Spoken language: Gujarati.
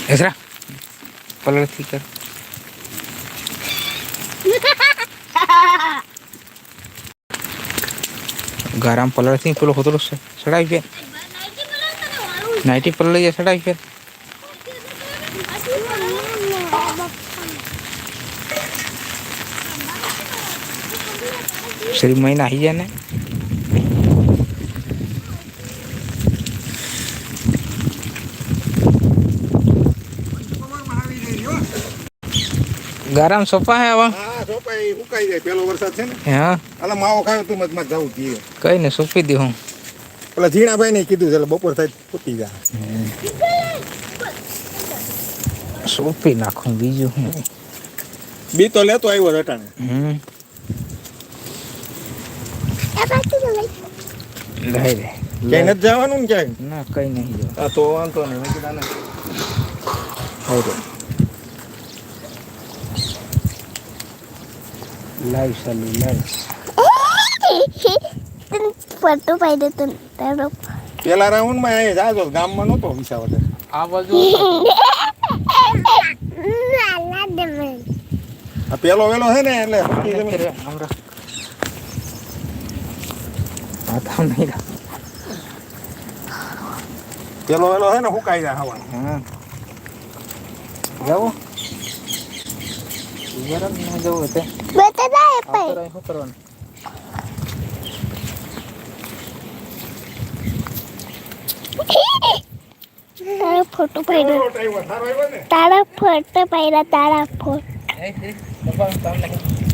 ऐसा पलट थी कर गरम पलट थी पेलो होतो से सड़ाई पे नाइटी पलट या सड़ाई पे श्री महीना ही जाने गरम सोपा है अब હા સોપા એ ઉકાઈ જાય પેલો વરસાદ છે ને हाँ અલા માવો ખાયો તું મત જાવું પીએ कहीं नहीं सोपी दी हूँ પેલા ઝીણાભાઈ ને કીધું છે એટલે બપોર થાય ફૂટી જાય सोपी नाखूं बीजू हूँ બી તો લેતો આવ્યો રટાણે लाई रे ક્યાંય નથી જવાનું ને ક્યાંય ना कहीं नहीं जो હા તો વાંધો નહીં મેં કીધા ને और लाइव चालू लाइव फोटो पाहिजे तू तर પેલા રાઉન્ડ માં અહીં જાજો ગામમાં નહોતો વિસાવદર आ बाजू નાના દમે આ પેલો વેલો છે ને એટલે ફૂટી જમીન. हमरा आता नहीं रहा પેલો વેલો છે ને હુકાઈ જાય હવા हाँ जाओ गरम ना जाओ ते બેટા જાય આ પઈ તો શું કરવાનું તારા ફોટો પાડ્યો સારો આવ્યો ને તારા ફોટો પાડ્યા તારા ફોટો એ દબાવ કામ નહીં